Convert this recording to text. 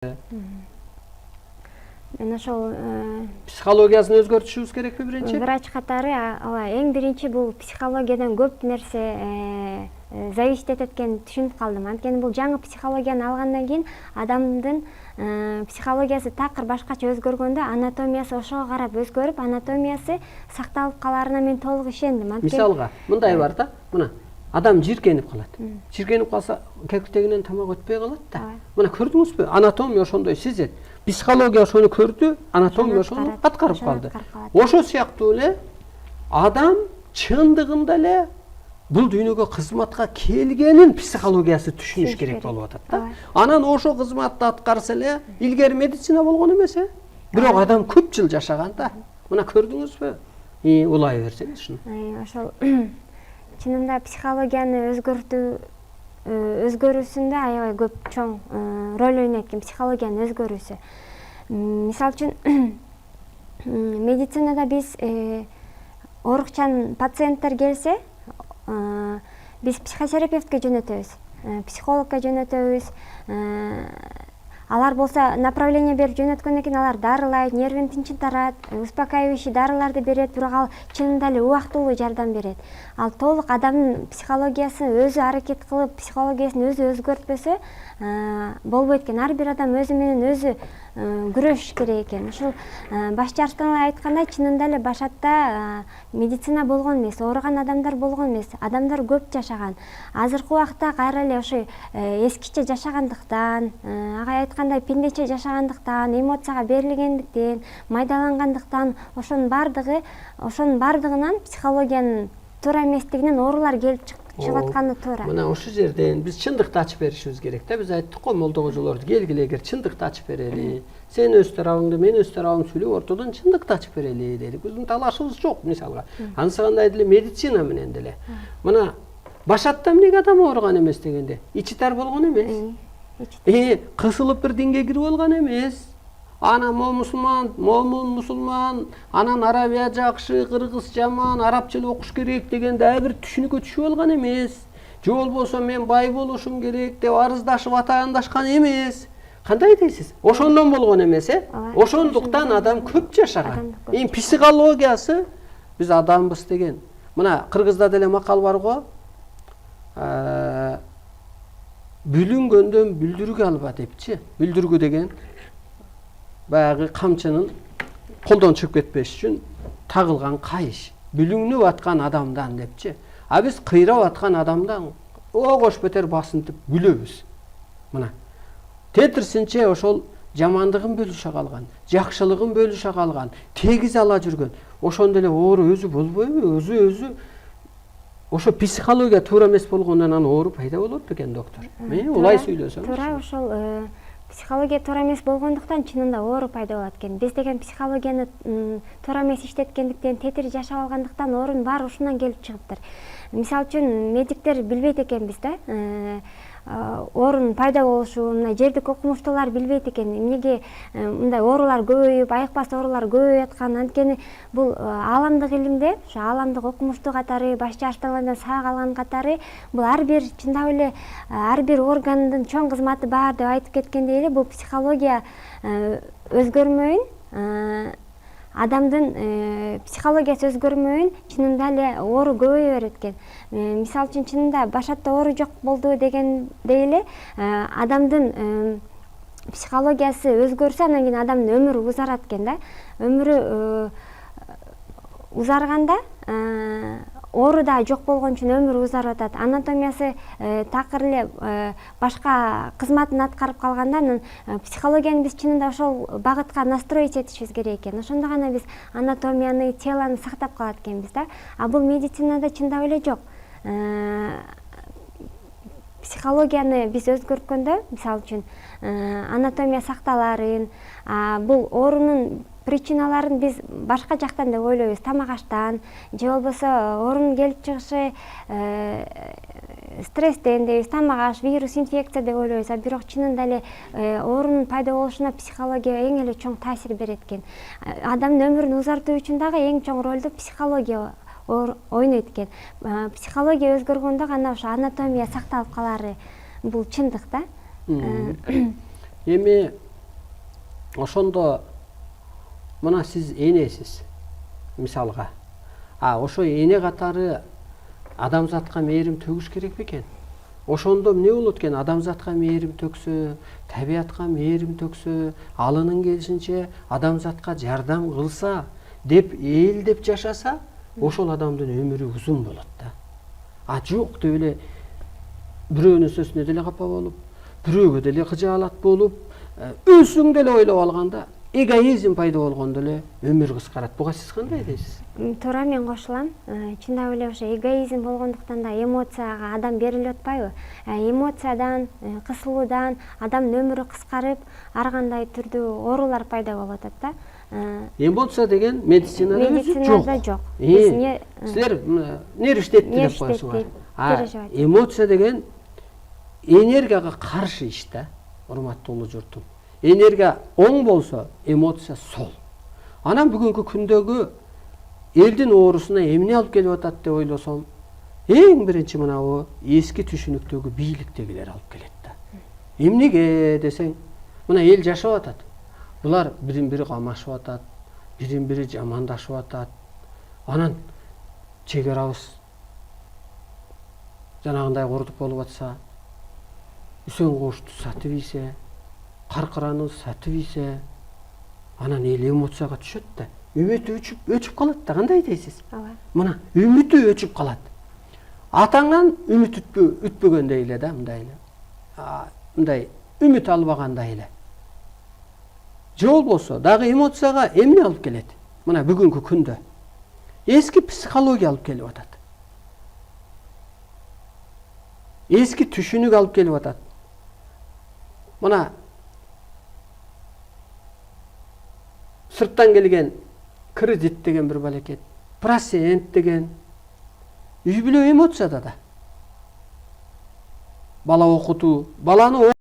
Мен ошол психологиясын өзгөртүшүбүз керекпи биринчи? врач катары ооба эң биринчи бул психологиядан көп нерсе зависит этет экенин түшүнүп калдым. Анткени бул жаңы психологияны алгандан кийин адамдын психологиясы такыр башкача өзгөргөндө анатомиясы ошого карап өзгөрүп, анатомиясы сакталып каларына мен толук ишендим. Мисалга, мындай бар да, мына адам жиркенип калат. Жиркенип калса, кекиртегинен тамак өтпөй калат да. Мына көрдүңүзбү? Анатомия ошондой сезет. Психология ошону көрдү, анатомия ошону аткарып калды. Ошо сыяктуу эле адам чындыгында эле бул дүйнөгө кызматка келгенин психологиясы түшүнүш керек болуп атат да. Анан ошо кызматты аткарса эле илгери медицина болгон эмес Бирок адам көп жыл жашаган да. Мына көрдүңүзбү? Улай берсеңиз ушуну. Ошол чынында психологияны өзгөрүүсүндө аябай көп чоң роль ойнойт экен психологиянын өзгөрүүсү. Мисалы үчүн медицинада биз оорукчан пациенттер келсе, биз психотерапевтке жөнөтөбүз, психологко жөнөтөбүз. Алар болсо направление берип жөнөткөндөн кийин алар дарылайт, нервин тынчыктырат, успокаивающий дарыларды берет, бирок ал чынында эле убактылуу жардам берет. Ал толук адамдын психологиясын өзү аракет кылып, психологиясын өзү өзгөртпөсө болбойт экен. Ар бир адам өзү менен өзү күрөшүш керек экен. Ушул башчы Арстанбай айткандай, чынында эле башатта медицина болгон эмес, ооруган адамдар болгон эмес. Адамдар көп жашаган. Азыркы убакта кайра эле ошо эскиче жашагандыктан, агай айткандай пендече жашагандыктан, эмоцияга берилгендиктен, майдалангандыктан ошонун бардыгынан психологиянын туура эместигинен оорулар келип чыгып атканы туура. Мына ошол жерден биз чындыкты ачып беришибиз керек да. Биз айттык го молдо кожолорду, келгиле эгер чындыкты ачып берели. Сен өз тарабыңды, мен өз тарабымды сүйлөп ортодон чындыкты ачып берели дедик. Биздин талашыбыз жок мисалга. Анысы кандай деле медицина менен деле. Мына башатта эмнеге адам ооруган эмес дегенде, ичи тар болгон эмес. Кысылып бир динге кирип алган эмес. Ана момун мусулман, анан арабия жакшы, кыргыз жаман, арабча эле окуш керек дегенде бир түшүнүккө түшүп алган эмес. Же болбосо мен бай болушум керек деп арыздашып атаандашкан эмес. Кандай дейсиз? Ошондон болгон эмес, Ошондуктан адам көп жашаган. Психологиясы биз адамбыз деген. Мына кыргызда деле макал бар го. Бүлүнгөндөн бүлдүргү алба депчи. Бүлдүргү деген баягы камчынын колдон чыгып кетпеш үчүн тагылган кайыш. Бүлүңнүп аткан адамдан депчи. А биз кыйрап аткан адамдан огош бетер басынтып күлөбүз. Мына тетирсинче ошол жамандыгын бөлүшө калган, жакшылыгын бөлүшө калган, тегиз ала жүргөн. Ошондо эле оору өзү болбойбу? Өзү ошо психология туура эмес болгондон анан оору пайда болот экен, доктор. Улай сүйлөсөң. Туура, ошол психология туура эмес болгондуктан чынында оору пайда болот экен. Биз деген психологияны туура эмес иштеткендиктен, тетир жашап алгандыктан оорунун баары ушундан келип чыгыптыр. Мисалы үчүн медиктер билбейт экенбиз да. Оорунун пайда болушун, мына жердик окумуштуулар билбейт экен. Эмнеге мындай оорулар көбөйүп, айыкпас оорулар көбөйүп атканын. Анткени бул ааламдык илимде, ошо ааламдык окумуштуу катары, башчы Арстанбайдан сабак алган катары, бул ар бир чындап эле ар бир органдын чоң кызматы бар деп айтып кеткендей эле, бул психология өзгөрмөйүн, адамдын психологиясы өзгөрмөйүн чынында эле оору көбөйө берет экен. Мисалы үчүн чынында башатта оору жок болду дегендей эле адамдын психологиясы өзгөрсө анан кийин адамдын өмүрү узарат экен да. Өмүрү узарганда оору да жок болгон үчүн өмүрү узарып атат. Анатомиясы такыр эле башка кызматын аткарып калганда, анан психологияны биз чынында ошол багытка настроить этишибиз керек экен. Ошондо гана биз анатомияны, телону сактап калат экенбиз да. А бул медицинада чындап эле жок. Психологияны биз өзгөрткөндө, мисалы үчүн, анатомия сакталарын, бул оорунун причиналарын биз башка жактан деп ойлойбуз, тамак аштан, же болбосо оорунун келип чыгышы стресстен дейбиз, тамак аш, вирус, инфекция деп ойлойбуз. Бирок чынында эле оорунун пайда болушуна психология эң эле чоң таасир берет экен. Адамдын өмүрүн узартуу үчүн дагы эң чоң ролду психология ойнойт экен. Психология өзгөргөндө гана ошо анатомия сакталып калары бул чындык да. Эми ошондо мына сиз энесиз мисалга. Ошо эне катары адамзатка мээрим төгүш керек бекен? Ошондо эмне болот экен? Адамзатка мээрим төксө, табиятка мээрим төксө, алынын келишинче адамзатка жардам кылса деп ээлдеп жашаса, ошол адамдын өмүрү узун болот да. Жок деп эле бирөөнүн сөзүнө деле капа болуп, бирөөгө деле кыжаалат болуп, өзүң деле ойлоп алганда эгоизм пайда болгондо эле өмүр кыскарат. Буга сиз кандай дейсиз? Туура, мен кошулам. Чындап эле ошо эгоизм болгондуктан да эмоцияга адам берилип атпайбы? Эмоциядан, кысылуудан адамдын өмүрү кыскарып, ар кандай түрдүү оорулар пайда болуп атат да. Эмоция деген медицинада жок. Силер нервштетти деп коесуңар. Эмоция деген энергияга каршы иш да, урматтуу журтум. Энергия оң болсо, эмоция сол. Анан бүгүнкү күндөгү элдин оорусуна эмне алып келип атат деп ойлосом, эң биринчи мынабу эски түшүнүктөгү бийликтегилер алып келет да. Эмнеге десең, мына эл жашап атат. Булар бирин бири камашып атат, бирин бири жамандашып атат. Анан чек арабыз жанагындай курдук болуп атса, үсөн кошту сатып ийсе, каркыраны сатып ийсе, анан эл эмоцияга түшөт да. Үмүтү өчүп калат да. Кандай дейсиз? Мына үмүтү өчүп калат. Атаңан үмүт үтпөгөндөй эле да, мындай эле. Мындай үмүт албагандай эле. Же болбосо дагы эмоцияга эмне алып келет? Мына бүгүнкү күндө эски психология алып келип атат. Эски түшүнүк алып келип атат. Мына сырттан келген кредит деген бир балекет, процент деген үй бүлө эмоцияда да. Бала окутуу, баланы